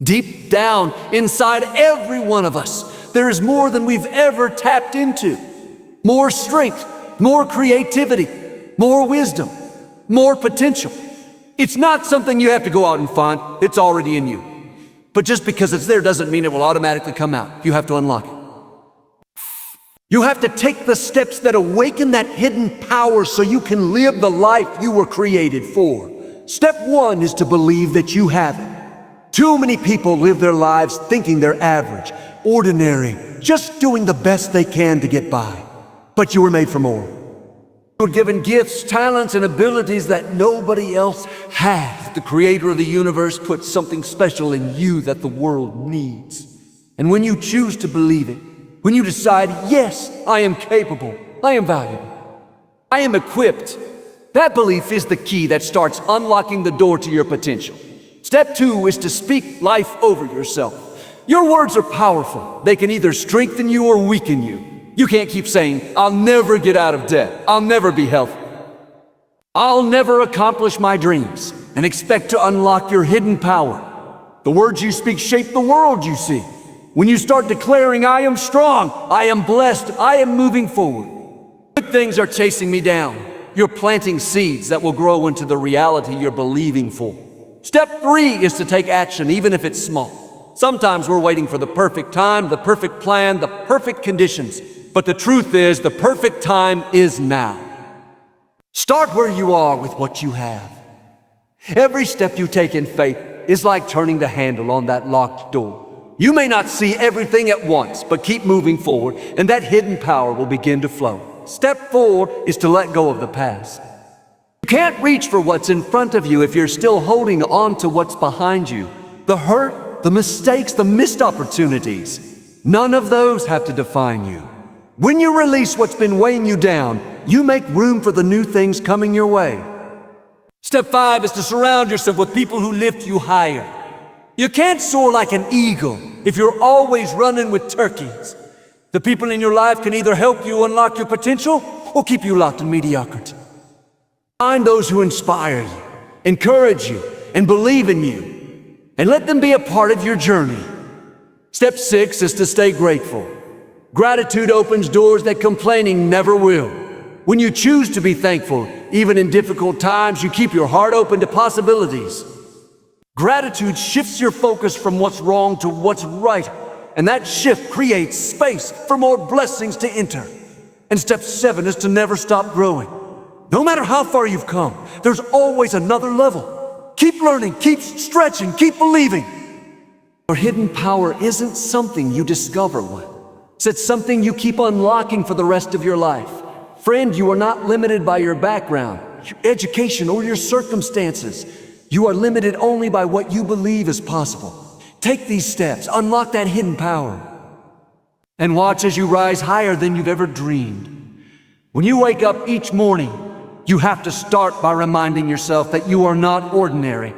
Deep down inside every one of us, there is more than we've ever tapped into. More strength, more creativity, more wisdom, more potential. It's not something you have to go out and find. It's already in you. But just because it's there doesn't mean it will automatically come out. You have to unlock it. You have to take the steps that awaken that hidden power so you can live the life you were created for. Step one is to believe that you have it. Too many people live their lives thinking they're average, ordinary, just doing the best they can to get by. But you were made for more. You were given gifts, talents, and abilities that nobody else has. The creator of the universe put something special in you that the world needs. And when you choose to believe it, when you decide, yes, I am capable, I am valuable, I am equipped, that belief is the key that starts unlocking the door to your potential. Step two is to speak life over yourself. Your words are powerful. They can either strengthen you or weaken you. You can't keep saying, I'll never get out of debt. I'll never be healthy. I'll never accomplish my dreams, and expect to unlock your hidden power. The words you speak shape the world you see. When you start declaring, I am strong, I am blessed, I am moving forward. Good things are chasing me down. You're planting seeds that will grow into the reality you're believing for. Step three is to take action, even if it's small. Sometimes we're waiting for the perfect time, the perfect plan, the perfect conditions. But the truth is, the perfect time is now. Start where you are with what you have. Every step you take in faith is like turning the handle on that locked door. You may not see everything at once, but keep moving forward, and that hidden power will begin to flow. Step four is to let go of the past. You can't reach for what's in front of you if you're still holding on to what's behind you. The hurt, the mistakes, the missed opportunities, none of those have to define you. When you release what's been weighing you down, you make room for the new things coming your way. Step five is to surround yourself with people who lift you higher. You can't soar like an eagle if you're always running with turkeys. The people in your life can either help you unlock your potential or keep you locked in mediocrity. Find those who inspire you, encourage you, and believe in you, and let them be a part of your journey. Step six is to stay grateful. Gratitude opens doors that complaining never will. When you choose to be thankful, even in difficult times, you keep your heart open to possibilities. Gratitude shifts your focus from what's wrong to what's right, and that shift creates space for more blessings to enter. And step seven is to never stop growing. No matter how far you've come, there's always another level. Keep learning, keep stretching, keep believing. Your hidden power isn't something you discover once. It's something you keep unlocking for the rest of your life. Friend, you are not limited by your background, your education, or your circumstances. You are limited only by what you believe is possible. Take these steps, unlock that hidden power, and watch as you rise higher than you've ever dreamed. When you wake up each morning, you have to start by reminding yourself that you are not ordinary.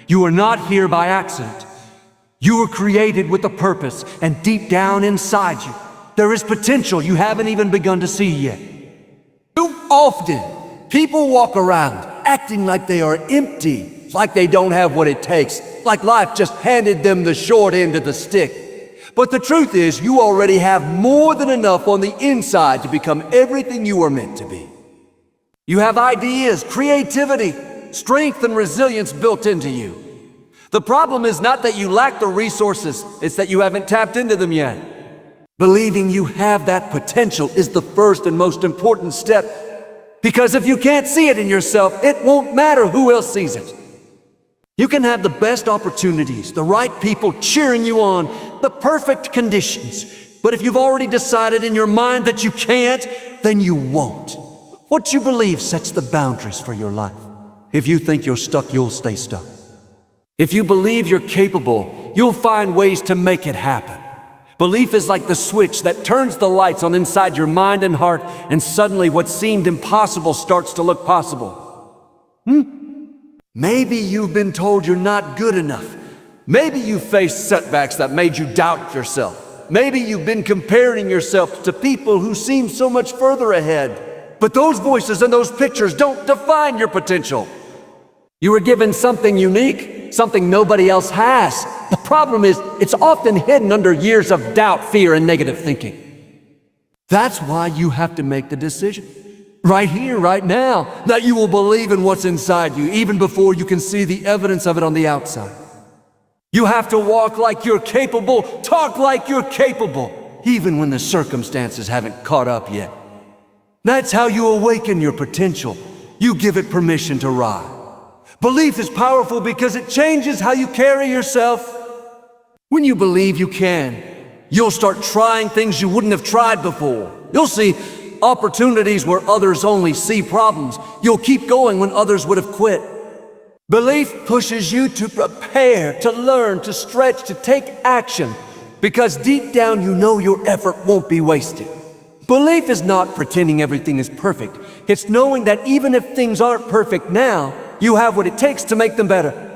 You are not here by accident. You were created with a purpose, and deep down inside you, there is potential you haven't even begun to see yet. Too often, people walk around acting like they are empty, like they don't have what it takes, like life just handed them the short end of the stick. But the truth is, you already have more than enough on the inside to become everything you were meant to be. You have ideas, creativity, strength, and resilience built into you. The problem is not that you lack the resources, it's that you haven't tapped into them yet. Believing you have that potential is the first and most important step, because if you can't see it in yourself, it won't matter who else sees it. You can have the best opportunities, the right people cheering you on, the perfect conditions, but if you've already decided in your mind that you can't, then you won't. What you believe sets the boundaries for your life. If you think you're stuck, you'll stay stuck. If you believe you're capable, you'll find ways to make it happen. Belief is like the switch that turns the lights on inside your mind and heart, and suddenly what seemed impossible starts to look possible. Maybe you've been told you're not good enough. Maybe you've faced setbacks that made you doubt yourself. Maybe you've been comparing yourself to people who seem so much further ahead. But those voices and those pictures don't define your potential. You were given something unique, something nobody else has. The problem is, it's often hidden under years of doubt, fear, and negative thinking. That's why you have to make the decision, right here, right now, that you will believe in what's inside you, even before you can see the evidence of it on the outside. You have to walk like you're capable, talk like you're capable, even when the circumstances haven't caught up yet. That's how you awaken your potential. You give it permission to rise. Belief is powerful because it changes how you carry yourself. When you believe you can, you'll start trying things you wouldn't have tried before. You'll see opportunities where others only see problems. You'll keep going when others would have quit. Belief pushes you to prepare, to learn, to stretch, to take action, because deep down you know your effort won't be wasted. Belief is not pretending everything is perfect. It's knowing that even if things aren't perfect now, you have what it takes to make them better.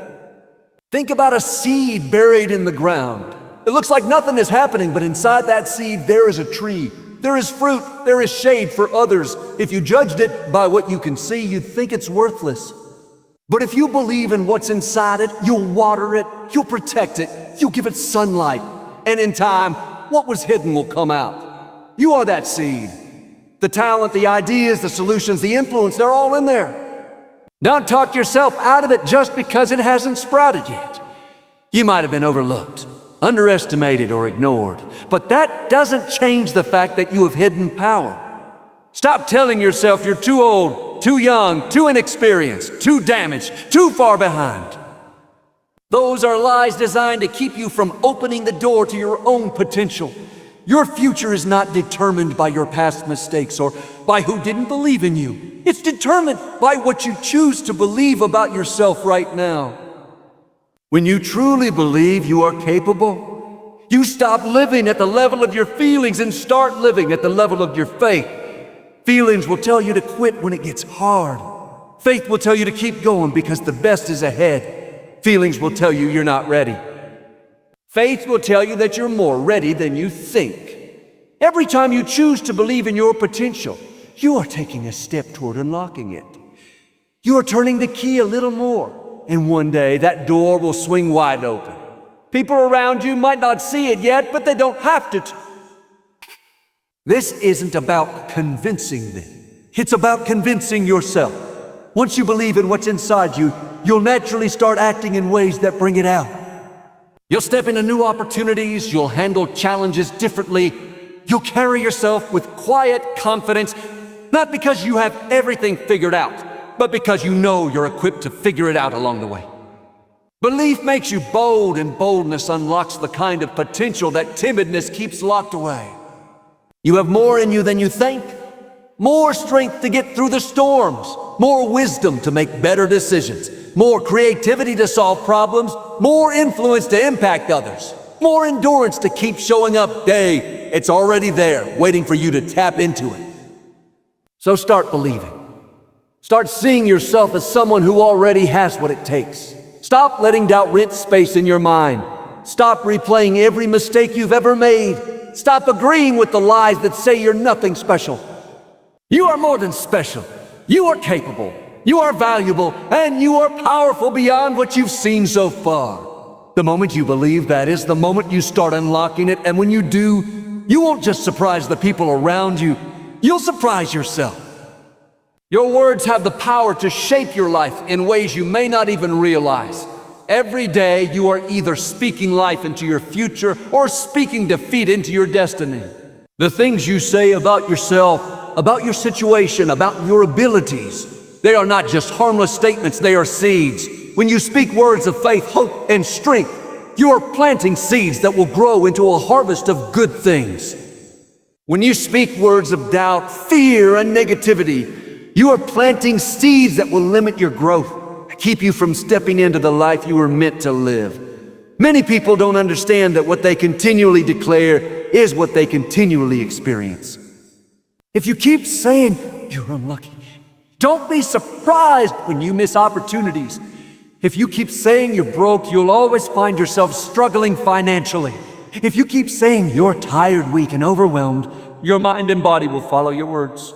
Think about a seed buried in the ground. It looks like nothing is happening, but inside that seed there is a tree. There is fruit, there is shade for others. If you judged it by what you can see, you'd think it's worthless. But if you believe in what's inside it, you'll water it, you'll protect it, you'll give it sunlight, and in time, what was hidden will come out. You are that seed. The talent, the ideas, the solutions, the influence, they're all in there. Don't talk yourself out of it just because it hasn't sprouted yet. You might have been overlooked, underestimated, or ignored, but that doesn't change the fact that you have hidden power. Stop telling yourself you're too old, too young, too inexperienced, too damaged, too far behind. Those are lies designed to keep you from opening the door to your own potential. Your future is not determined by your past mistakes or by who didn't believe in you. It's determined by what you choose to believe about yourself right now. When you truly believe you are capable, you stop living at the level of your feelings and start living at the level of your faith. Feelings will tell you to quit when it gets hard. Faith will tell you to keep going because the best is ahead. Feelings will tell you you're not ready. Faith will tell you that you're more ready than you think. Every time you choose to believe in your potential, you are taking a step toward unlocking it. You are turning the key a little more, and one day that door will swing wide open. People around you might not see it yet, but they don't have to. This isn't about convincing them. It's about convincing yourself. Once you believe in what's inside you, you'll naturally start acting in ways that bring it out. You'll step into new opportunities, you'll handle challenges differently, you'll carry yourself with quiet confidence, not because you have everything figured out, but because you know you're equipped to figure it out along the way. Belief makes you bold, and boldness unlocks the kind of potential that timidness keeps locked away. You have more in you than you think, more strength to get through the storms, more wisdom to make better decisions, more creativity to solve problems, more influence to impact others, more endurance to keep showing up day. It's already there, waiting for you to tap into it. So start believing. Start seeing yourself as someone who already has what it takes. Stop letting doubt rent space in your mind. Stop replaying every mistake you've ever made. Stop agreeing with the lies that say you're nothing special. You are more than special. You are capable. You are valuable, and you are powerful beyond what you've seen so far. The moment you believe that is the moment you start unlocking it, and when you do, you won't just surprise the people around you, you'll surprise yourself. Your words have the power to shape your life in ways you may not even realize. Every day you are either speaking life into your future or speaking defeat into your destiny. The things you say about yourself, about your situation, about your abilities, they are not just harmless statements, they are seeds. When you speak words of faith, hope, and strength, you are planting seeds that will grow into a harvest of good things. When you speak words of doubt, fear, and negativity, you are planting seeds that will limit your growth, keep you from stepping into the life you were meant to live. Many people don't understand that what they continually declare is what they continually experience. If you keep saying you're unlucky, don't be surprised when you miss opportunities. If you keep saying you're broke, you'll always find yourself struggling financially. If you keep saying you're tired, weak, and overwhelmed, your mind and body will follow your words.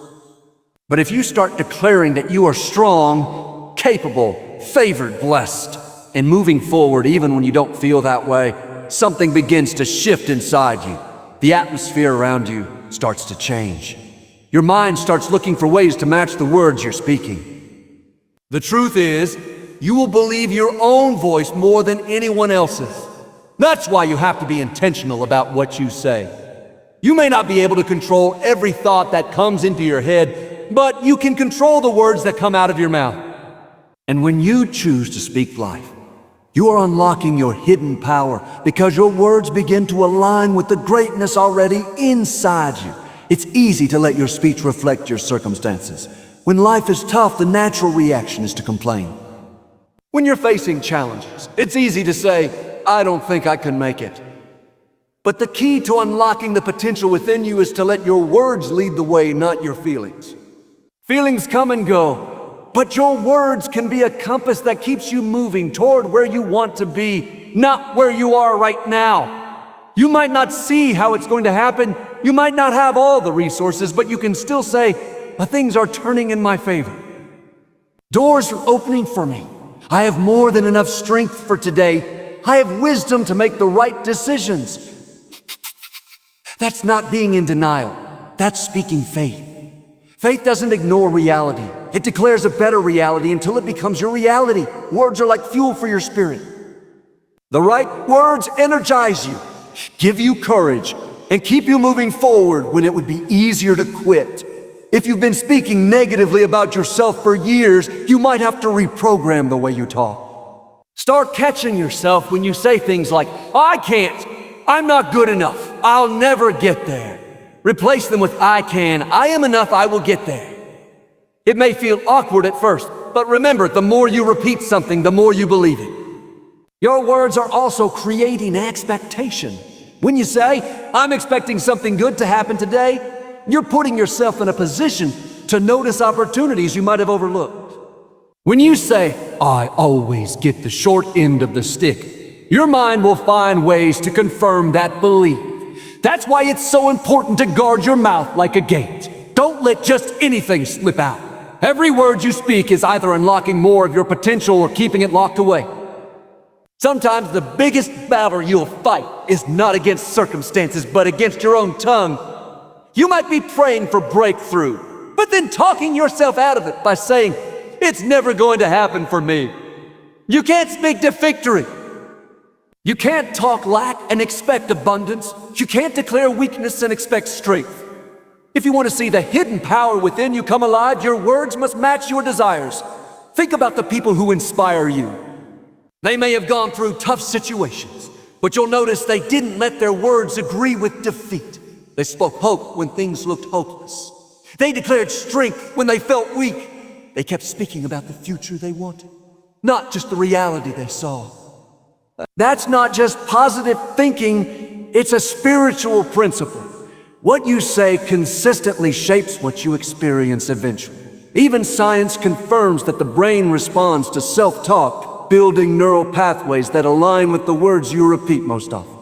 But if you start declaring that you are strong, capable, favored, blessed, And moving forward, even when you don't feel that way, something begins to shift inside you. The atmosphere around you starts to change. Your mind starts looking for ways to match the words you're speaking. The truth is, you will believe your own voice more than anyone else's. That's why you have to be intentional about what you say. You may not be able to control every thought that comes into your head, but you can control the words that come out of your mouth. And when you choose to speak life, you are unlocking your hidden power because your words begin to align with the greatness already inside you. It's easy to let your speech reflect your circumstances. When life is tough, the natural reaction is to complain. When you're facing challenges, it's easy to say, "I don't think I can make it." But the key to unlocking the potential within you is to let your words lead the way, not your feelings. Feelings come and go, but your words can be a compass that keeps you moving toward where you want to be, not where you are right now. You might not see how it's going to happen. You might not have all the resources, but you can still say, "Things are turning in my favor. Doors are opening for me. I have more than enough strength for today. I have wisdom to make the right decisions." That's not being in denial. That's speaking faith. Faith doesn't ignore reality. It declares a better reality until it becomes your reality. Words are like fuel for your spirit. The right words energize you, give you courage, and keep you moving forward when it would be easier to quit. If you've been speaking negatively about yourself for years, you might have to reprogram the way you talk. Start catching yourself when you say things like, "I can't, I'm not good enough, I'll never get there." Replace them with, "I can, I am enough, I will get there." It may feel awkward at first, but remember, the more you repeat something, the more you believe it. Your words are also creating expectation. When you say, "I'm expecting something good to happen today," you're putting yourself in a position to notice opportunities you might have overlooked. When you say, "I always get the short end of the stick," your mind will find ways to confirm that belief. That's why it's so important to guard your mouth like a gate. Don't let just anything slip out. Every word you speak is either unlocking more of your potential or keeping it locked away. Sometimes the biggest battle you'll fight is not against circumstances, but against your own tongue. You might be praying for breakthrough, but then talking yourself out of it by saying, "It's never going to happen for me." You can't speak to victory. You can't talk lack and expect abundance. You can't declare weakness and expect strength. If you want to see the hidden power within you come alive, your words must match your desires. Think about the people who inspire you. They may have gone through tough situations, but you'll notice they didn't let their words agree with defeat. They spoke hope when things looked hopeless. They declared strength when they felt weak. They kept speaking about the future they wanted, not just the reality they saw. That's not just positive thinking, it's a spiritual principle. What you say consistently shapes what you experience eventually. Even science confirms that the brain responds to self-talk, building neural pathways that align with the words you repeat most often.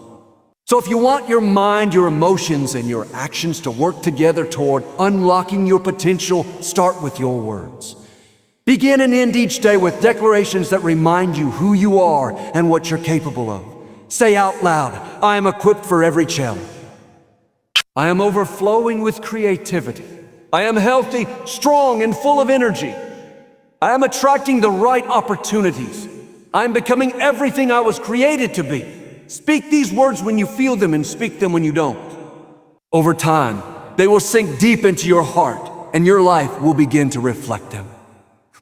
So if you want your mind, your emotions, and your actions to work together toward unlocking your potential, start with your words. Begin and end each day with declarations that remind you who you are and what you're capable of. Say out loud, "I am equipped for every challenge. I am overflowing with creativity. I am healthy, strong, and full of energy. I am attracting the right opportunities. I am becoming everything I was created to be." Speak these words when you feel them and speak them when you don't. Over time, they will sink deep into your heart and your life will begin to reflect them.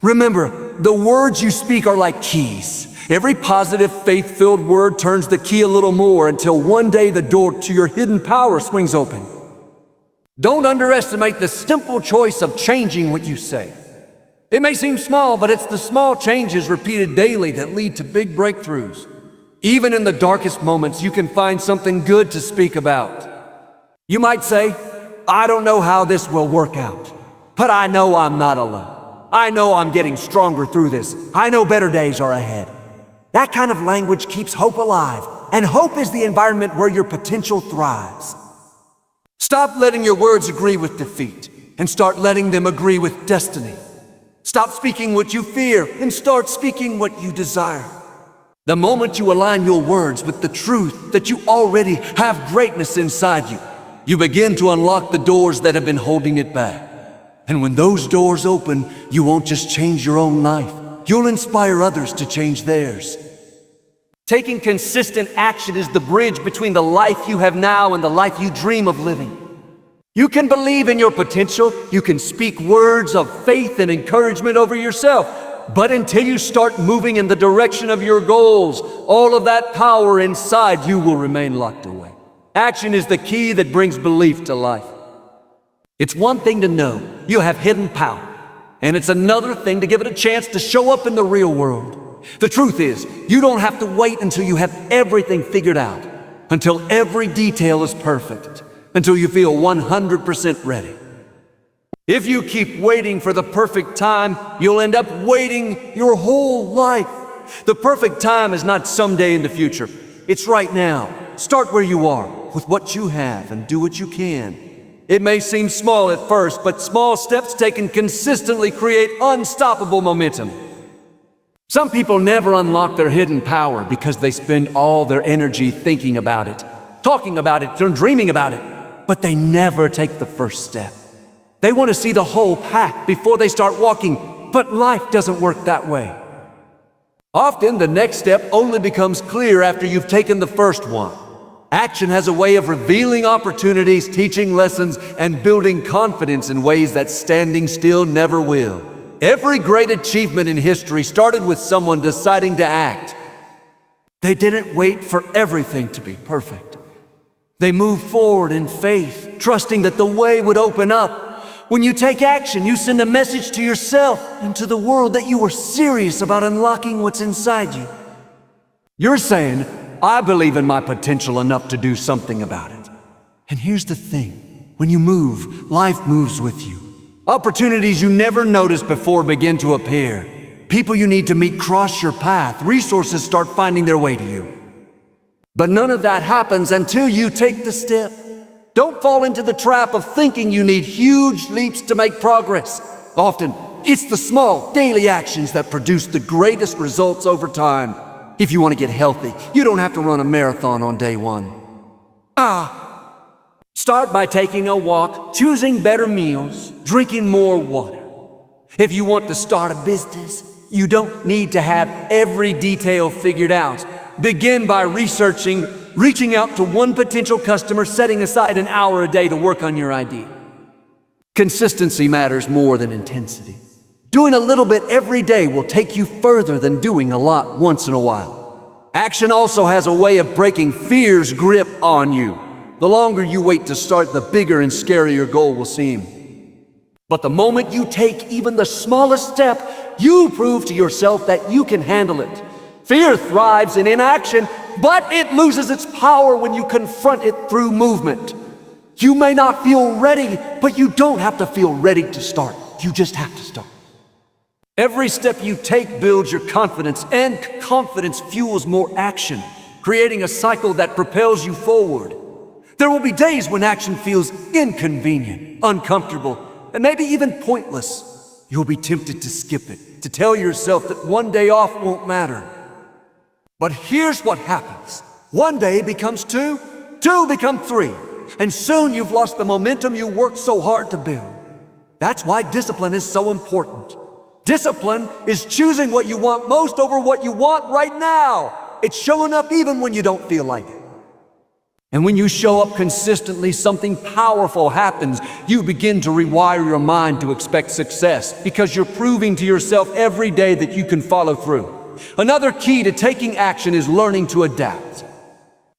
Remember, the words you speak are like keys. Every positive, faith-filled word turns the key a little more until one day the door to your hidden power swings open. Don't underestimate the simple choice of changing what you say. It may seem small, but it's the small changes repeated daily that lead to big breakthroughs. Even in the darkest moments, you can find something good to speak about. You might say, "I don't know how this will work out, but I know I'm not alone. I know I'm getting stronger through this. I know better days are ahead." That kind of language keeps hope alive, and hope is the environment where your potential thrives. Stop letting your words agree with defeat, and start letting them agree with destiny. Stop speaking what you fear, and start speaking what you desire. The moment you align your words with the truth that you already have greatness inside you, you begin to unlock the doors that have been holding it back. And when those doors open, you won't just change your own life, you'll inspire others to change theirs. Taking consistent action is the bridge between the life you have now and the life you dream of living. You can believe in your potential, you can speak words of faith and encouragement over yourself, but until you start moving in the direction of your goals, all of that power inside you will remain locked away. Action is the key that brings belief to life. It's one thing to know you have hidden power, and it's another thing to give it a chance to show up in the real world. The truth is, you don't have to wait until you have everything figured out, until every detail is perfect, until you feel 100% ready. If you keep waiting for the perfect time, you'll end up waiting your whole life. The perfect time is not someday in the future. It's right now. Start where you are, with what you have, and do what you can. It may seem small at first, but small steps taken consistently create unstoppable momentum. Some people never unlock their hidden power because they spend all their energy thinking about it, talking about it, or dreaming about it, but they never take the first step. They want to see the whole path before they start walking, but life doesn't work that way. Often, the next step only becomes clear after you've taken the first one. Action has a way of revealing opportunities, teaching lessons, and building confidence in ways that standing still never will. Every great achievement in history started with someone deciding to act. They didn't wait for everything to be perfect. They moved forward in faith, trusting that the way would open up. When you take action, you send a message to yourself and to the world that you are serious about unlocking what's inside you. You're saying, I believe in my potential enough to do something about it. And here's the thing, when you move, life moves with you. Opportunities you never noticed before begin to appear. People you need to meet cross your path. Resources start finding their way to you. But none of that happens until you take the step. Don't fall into the trap of thinking you need huge leaps to make progress. Often, it's the small, daily actions that produce the greatest results over time. If you want to get healthy, you don't have to run a marathon on day one. Start by taking a walk, choosing better meals, drinking more water. If you want to start a business, you don't need to have every detail figured out. Begin by reaching out to one potential customer, setting aside an hour a day to work on your idea. Consistency matters more than intensity. Doing a little bit every day will take you further than doing a lot once in a while. Action also has a way of breaking fear's grip on you. The longer you wait to start, the bigger and scarier your goal will seem. But the moment you take even the smallest step, you prove to yourself that you can handle it. Fear thrives in inaction, but it loses its power when you confront it through movement. You may not feel ready, but you don't have to feel ready to start. You just have to start. Every step you take builds your confidence, and confidence fuels more action, creating a cycle that propels you forward. There will be days when action feels inconvenient, uncomfortable, and maybe even pointless. You'll be tempted to skip it, to tell yourself that one day off won't matter. But here's what happens. One day becomes two become three, and soon you've lost the momentum you worked so hard to build. That's why discipline is so important. Discipline is choosing what you want most over what you want right now. It's showing up even when you don't feel like it. And when you show up consistently, something powerful happens. You begin to rewire your mind to expect success because you're proving to yourself every day that you can follow through. Another key to taking action is learning to adapt.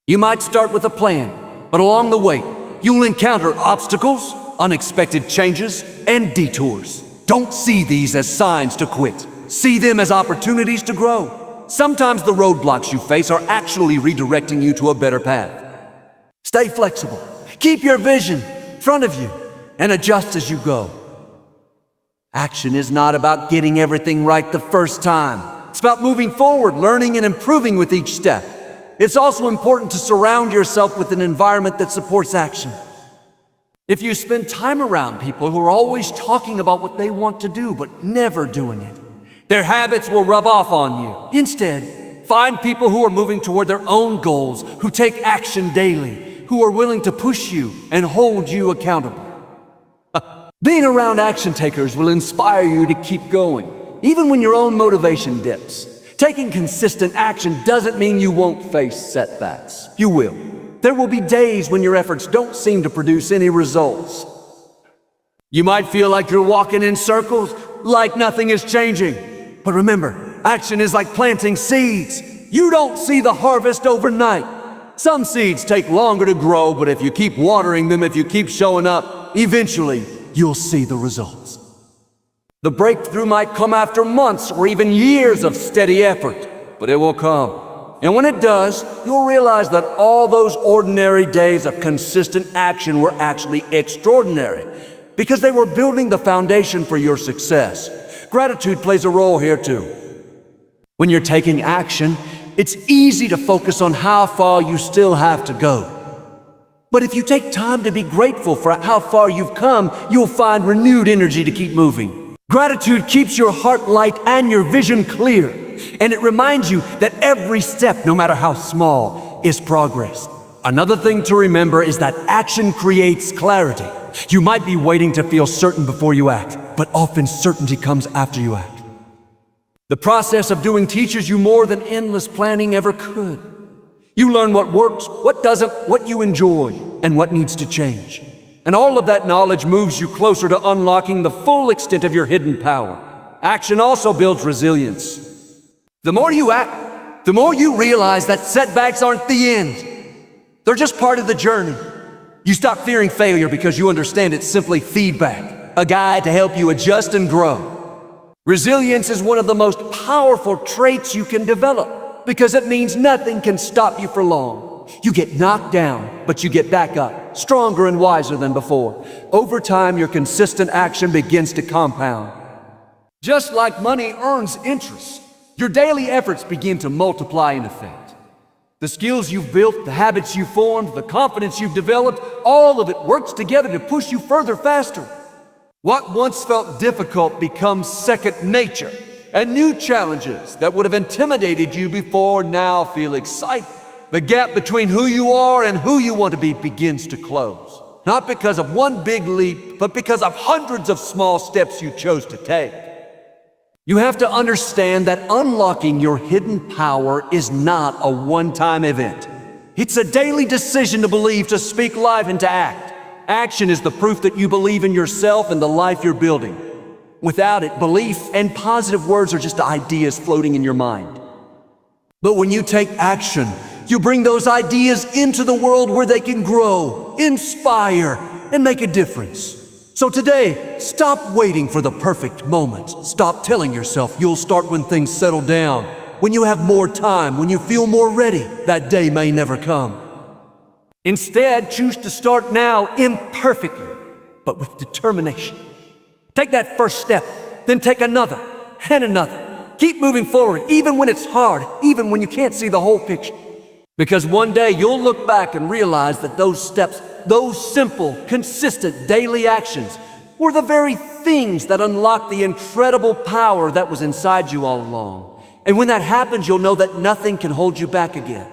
You might start with a plan, but along the way, you'll encounter obstacles, unexpected changes, and detours. Don't see these as signs to quit. See them as opportunities to grow. Sometimes the roadblocks you face are actually redirecting you to a better path. Stay flexible. Keep your vision in front of you and adjust as you go. Action is not about getting everything right the first time. It's about moving forward, learning and improving with each step. It's also important to surround yourself with an environment that supports action. If you spend time around people who are always talking about what they want to do but never doing it, their habits will rub off on you. Instead, Find people who are moving toward their own goals, who take action daily, who are willing to push you and hold you accountable. Being around action takers will inspire you to keep going, even when your own motivation dips. Taking consistent action doesn't mean you won't face setbacks. You will. There will be days when your efforts don't seem to produce any results. You might feel like you're walking in circles, like nothing is changing. But remember, action is like planting seeds. You don't see the harvest overnight. Some seeds take longer to grow, but if you keep watering them, if you keep showing up, eventually you'll see the results. The breakthrough might come after months or even years of steady effort, but it will come. And when it does, you'll realize that all those ordinary days of consistent action were actually extraordinary, because they were building the foundation for your success. Gratitude plays a role here too. When you're taking action, it's easy to focus on how far you still have to go. But if you take time to be grateful for how far you've come, you'll find renewed energy to keep moving. Gratitude keeps your heart light and your vision clear, and it reminds you that every step, no matter how small, is progress. Another thing to remember is that action creates clarity. You might be waiting to feel certain before you act, but often certainty comes after you act. The process of doing teaches you more than endless planning ever could. You learn what works, what doesn't, what you enjoy, and what needs to change. And all of that knowledge moves you closer to unlocking the full extent of your hidden power. Action also builds resilience. The more you act, the more you realize that setbacks aren't the end. They're just part of the journey. You stop fearing failure because you understand it's simply feedback, a guide to help you adjust and grow. Resilience is one of the most powerful traits you can develop because it means nothing can stop you for long. You get knocked down, but you get back up, stronger and wiser than before. Over time, your consistent action begins to compound. Just like money earns interest, your daily efforts begin to multiply in effect. The skills you've built, the habits you've formed, the confidence you've developed, all of it works together to push you further faster. What once felt difficult becomes second nature, and new challenges that would have intimidated you before now feel exciting. The gap between who you are and who you want to be begins to close. Not because of one big leap, but because of hundreds of small steps you chose to take. You have to understand that unlocking your hidden power is not a one-time event. It's a daily decision to believe, to speak life, and to act. Action is the proof that you believe in yourself and the life you're building. Without it, belief and positive words are just ideas floating in your mind. But when you take action, you bring those ideas into the world where they can grow, inspire, and make a difference. So today, stop waiting for the perfect moment. Stop telling yourself you'll start when things settle down, when you have more time, when you feel more ready. That day may never come. Instead, choose to start now imperfectly, but with determination. Take that first step, then take another and another. Keep moving forward, even when it's hard, even when you can't see the whole picture. Because one day you'll look back and realize that those steps, those simple, consistent daily actions were the very things that unlocked the incredible power that was inside you all along. And when that happens, you'll know that nothing can hold you back again.